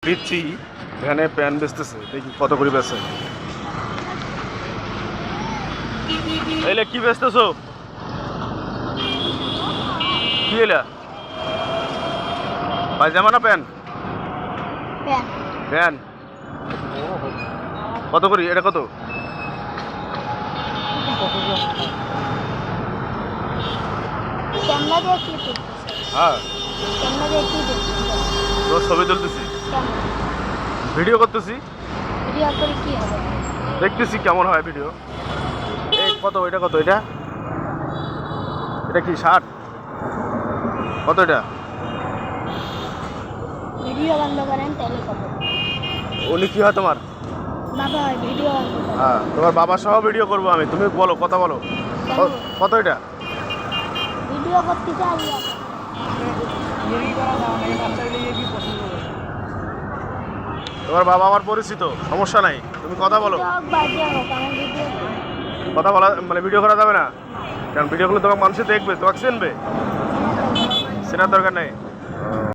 পিচ্ছি এখানে প্যান বেচতেছে, দেখি কত করে বেচে। এলে কি বেচতেছো? কি এলা পায়জামা না প্যান? প্যান কত করি? এটা কত? হ্যাঁ, তোর ছবি তুলতেছি, ভিডিও করতেছি, দেখতেছি কেমন হয় ভিডিও। এই কত? এটা কত? এটা এটা কি শার্ট? কত এটা? ভিডিও বন্ধ করেন তাহলে কত? উনি কি হয় তোমার? বাবা হয় ভিডিও বন্ধ করেন। হ্যাঁ, তোমার বাবা সহ ভিডিও করবো আমি। তুমি বলো, কথা বলো। কত এটা? ভিডিও করতে চাই তোমার বাবা আমার পরিচিত, সমস্যা নাই, তুমি কথা বলো। বাজে হোক আমার ভিডিও কথা বলা মানে ভিডিও করা যাবে না, কারণ ভিডিও করলে তোমার মানুষে দেখবে, তোমাকে চিনবে, চেনার দরকার নেই।